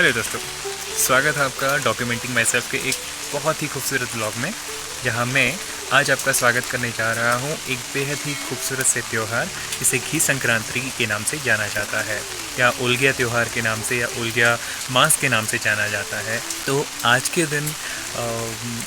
Hello दोस्तों, स्वागत है आपका डॉक्यूमेंटिंग माई सेल्फ के एक बहुत ही खूबसूरत ब्लॉग में, जहां मैं आज आपका स्वागत करने जा रहा हूं एक बेहद ही खूबसूरत से त्यौहार जिसे घी संक्रांति के नाम से जाना जाता है, या उलग्या त्यौहार के नाम से, या उलग्या मास के नाम से जाना जाता है। तो आज के दिन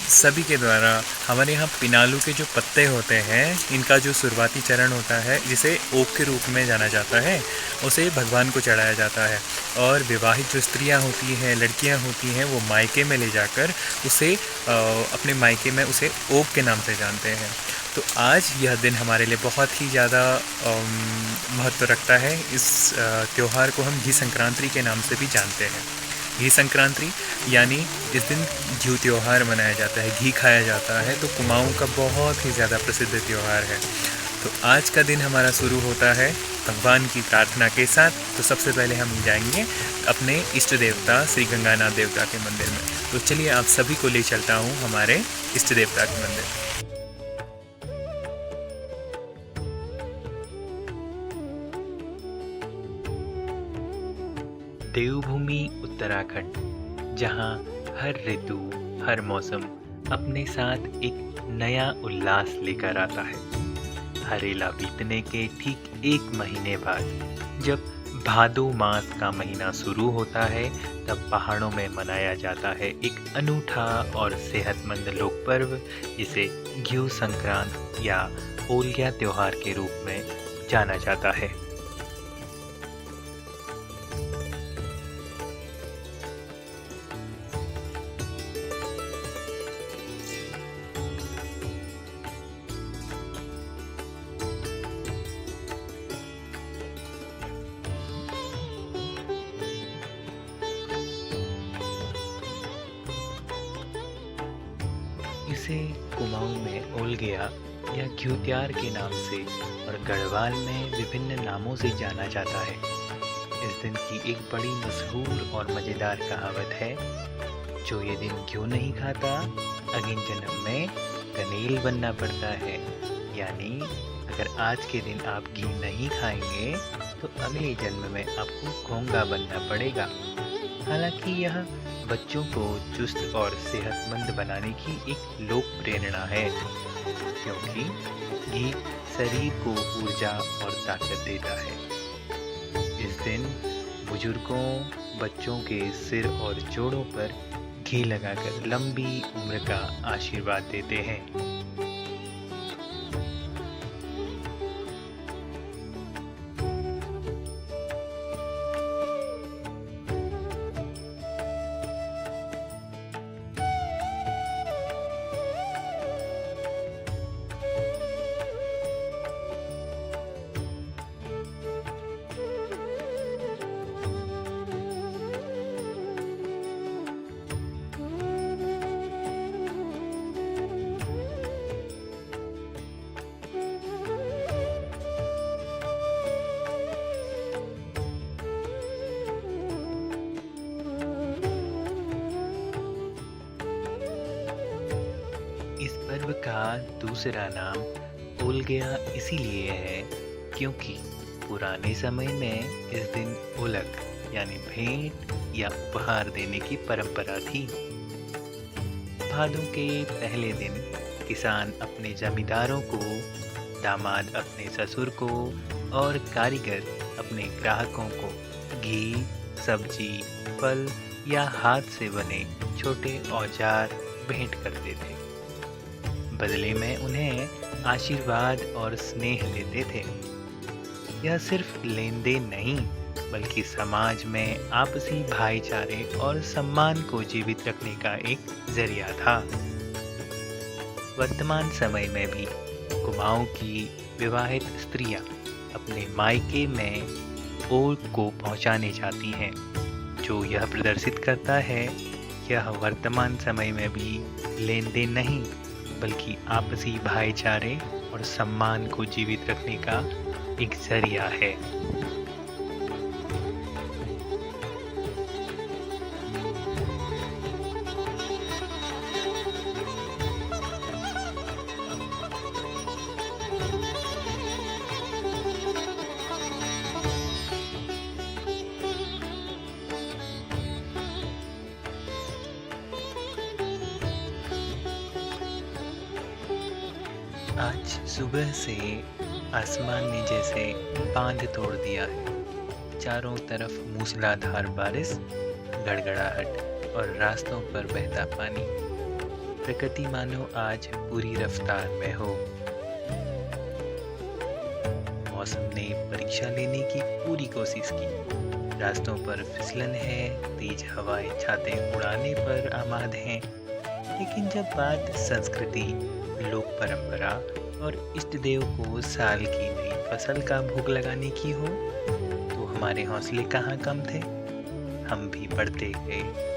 सभी के द्वारा हमारे यहाँ पिनालू के जो पत्ते होते हैं, इनका जो शुरुआती चरण होता है जिसे ओक के रूप में जाना जाता है, उसे भगवान को चढ़ाया जाता है। और विवाहित जो स्त्रियां होती हैं, लड़कियां होती हैं, वो मायके में ले जाकर उसे अपने मायके में उसे ओक के नाम से जानते हैं। तो आज यह दिन हमारे लिए बहुत ही ज़्यादा महत्व रखता है। इस त्यौहार को हम घी संक्रांति के नाम से भी जानते हैं। घी संक्रांति यानी इस दिन घी त्यौहार मनाया जाता है, घी खाया जाता है। तो कुमाऊं का बहुत ही ज़्यादा प्रसिद्ध त्यौहार है। तो आज का दिन हमारा शुरू होता है भगवान की प्रार्थना के साथ। तो सबसे पहले हम जाएंगे अपने इष्ट देवता श्री गंगानाथ देवता के मंदिर में। तो चलिए आप सभी को ले चलता हूँ हमारे इष्ट देवता के मंदिर। देवभूमि उत्तराखंड, जहाँ हर ऋतु, हर मौसम अपने साथ एक नया उल्लास लेकर आता है। हरेला बीतने के ठीक एक महीने बाद जब भादो मास का महीना शुरू होता है, तब पहाड़ों में मनाया जाता है एक अनूठा और सेहतमंद लोक पर्व, जिसे घी संक्रांत या उलग्या त्योहार के रूप में जाना जाता है। इसे कुमाऊं में उलग्या या घ्यूत्यार के नाम से और गढ़वाल में विभिन्न नामों से जाना जाता है। इस दिन की एक बड़ी मशहूर और मज़ेदार कहावत है, जो ये दिन घ्यू नहीं खाता, अगले जन्म में कनेल बनना पड़ता है। यानी अगर आज के दिन आप घी नहीं खाएंगे तो अगले जन्म में आपको घोंघा बनना पड़ेगा। हालांकि यह बच्चों को चुस्त और सेहतमंद बनाने की एक लोक प्रेरणा है, क्योंकि घी शरीर को ऊर्जा और ताकत देता है। इस दिन बुजुर्गों बच्चों के सिर और जोड़ों पर घी लगाकर लंबी उम्र का आशीर्वाद देते हैं। इस पर्व का दूसरा नाम उलग्या इसीलिए है क्योंकि पुराने समय में इस दिन उलग यानी भेंट या उपहार देने की परंपरा थी। भादों के पहले दिन किसान अपने जमींदारों को, दामाद अपने ससुर को और कारीगर अपने ग्राहकों को घी, सब्जी, फल या हाथ से बने छोटे औजार भेंट करते थे। बदले में उन्हें आशीर्वाद और स्नेह देते थे। यह सिर्फ लेन देन नहीं, बल्कि समाज में आपसी भाईचारे और सम्मान को जीवित रखने का एक जरिया था। वर्तमान समय में भी कुमाऊं की विवाहित स्त्रियां अपने मायके में ओक को पहुंचाने जाती हैं, जो यह प्रदर्शित करता है यह वर्तमान समय में भी लेन देन नहीं, बल्कि आपसी भाईचारे और सम्मान को जीवित रखने का एक जरिया है। आज सुबह से आसमान ने जैसे बांध तोड़ दिया है। चारों तरफ मूसलाधार बारिश, गड़गड़ाहट और रास्तों पर बहता पानी। प्रकृति मानो आज पूरी रफ्तार में हो। मौसम ने परीक्षा लेने की पूरी कोशिश की। रास्तों पर फिसलन है, तेज हवाएं छाते उड़ाने पर आमाद हैं। लेकिन जब बात संस्कृति, लोक परंपरा और इष्ट देव को साल की नई फसल का भोग लगाने की हो, तो हमारे हौसले कहाँ कम थे। हम भी बढ़ते गए।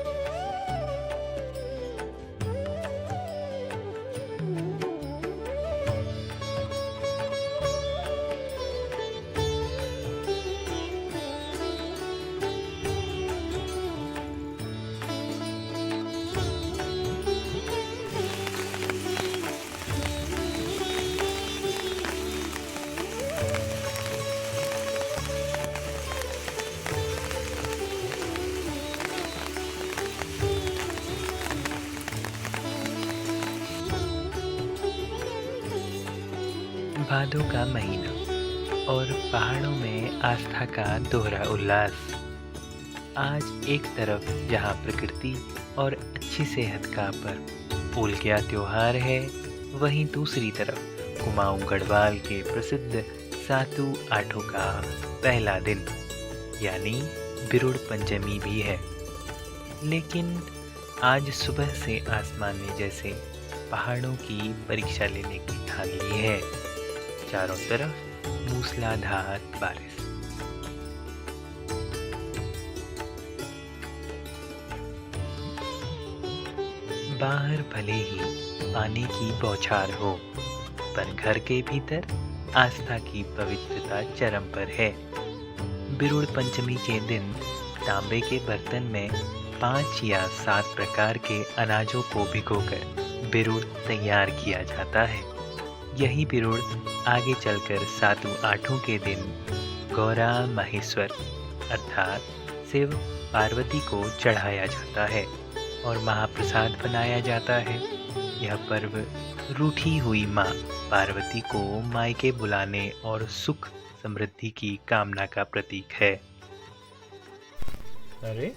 भादों का महीना और पहाड़ों में आस्था का दोहरा उल्लास। आज एक तरफ जहां प्रकृति और अच्छी सेहत का पर्व उल्ग्या त्योहार है, वहीं दूसरी तरफ कुमाऊं गढ़वाल के प्रसिद्ध सातु आठों का पहला दिन यानी बिरुड़ पंचमी भी है। लेकिन आज सुबह से आसमान ने जैसे पहाड़ों की परीक्षा लेने की ठान ली है। चारों तरफ मूसलाधार बारिश। बाहर भले ही पानी की बौछार हो, पर घर के भीतर आस्था की पवित्रता चरम पर है। बिरुड़ पंचमी के दिन तांबे के बर्तन में 5 या 7 प्रकार के अनाजों को भिगोकर बिरुड़ तैयार किया जाता है। यही बिरुड़ आगे चलकर सातु आठों के दिन गौरा माहेश्वर अर्थात शिव पार्वती को चढ़ाया जाता है और महाप्रसाद बनाया जाता है। यह पर्व रूठी हुई माँ पार्वती को मायके बुलाने और सुख समृद्धि की कामना का प्रतीक है। अरे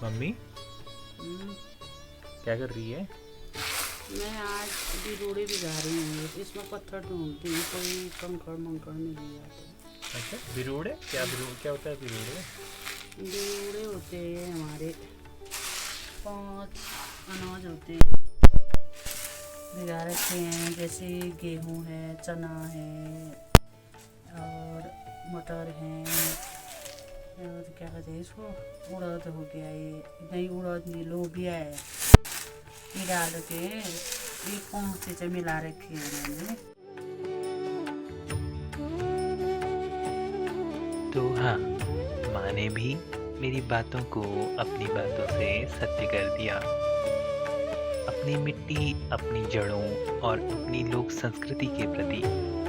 मम्मी क्या कर रही है? मैं आज बिरुड़े भिगा रही हूँ। इसमें पत्थर ढूंढती हूँ, कोई कंकड़ मंकड़ मिल जाते। अच्छा, बिरुड़े क्या होता है? बिरुड़े होते हैं हमारे 5 अनाज होते हैं, भिगा रखे हैं। जैसे गेहूँ है, चना है और मटर है और क्या कहते हैं इसको, उड़द हो गया। ये नहीं, उड़द नहीं, लोबिया है। ये डाल के एक पोंछे से मिला रखी है मैंने। तो हाँ, माँ ने भी मेरी बातों को अपनी बातों से सत्य कर दिया। अपनी मिट्टी, अपनी जड़ों और अपनी लोक संस्कृति के प्रति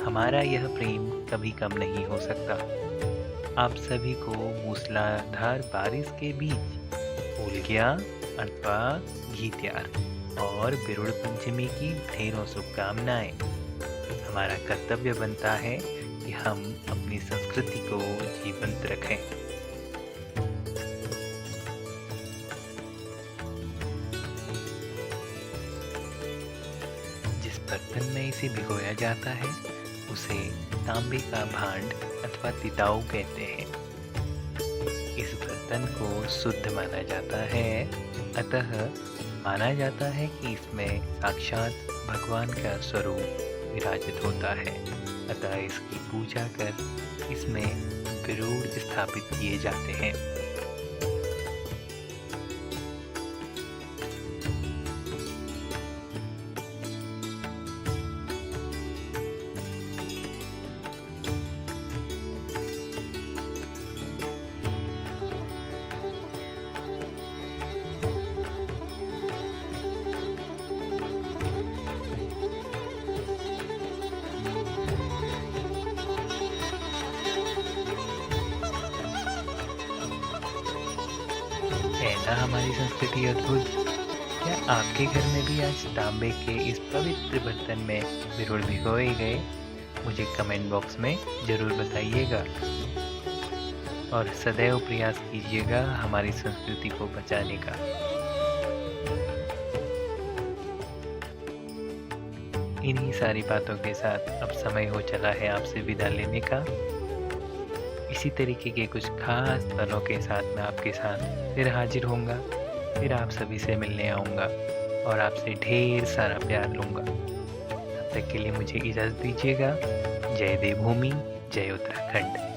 हमारा यह प्रेम कभी कम नहीं हो सकता। आप सभी को मूसलाधार बारिश के बीच उल्ग्या अथवा घीत्यार और बिरुड़ पंचमी की ढेरों शुभकामनाएं। हमारा कर्तव्य बनता है कि हम अपनी संस्कृति को जीवंत रखें। जिस बर्तन में इसे भिगोया जाता है उसे तांबे का भांड अथवा तिताऊ कहते हैं। इस बर्तन को शुद्ध माना जाता है, अतः माना जाता है कि इसमें साक्षात भगवान का स्वरूप विराजित होता है। अतः इसकी पूजा कर इसमें बिरुड़ स्थापित किए जाते हैं। है ना हमारी संस्कृति अद्भुत। क्या आपके घर में भी आज तांबे के इस पवित्र बर्तन में बिरुड़ भिगोए गए? मुझे कमेंट बॉक्स में ज़रूर बताइएगा और सदैव प्रयास कीजिएगा हमारी संस्कृति को बचाने का। इन्हीं सारी बातों के साथ अब समय हो चला है आपसे विदा लेने का। इसी तरीके के कुछ खास पलों के साथ मैं आपके साथ फिर हाजिर होऊंगा, फिर आप सभी से मिलने आऊँगा और आपसे ढेर सारा प्यार लूँगा। तब तक के लिए मुझे इजाज़त दीजिएगा। जय देवभूमि, जय उत्तराखंड।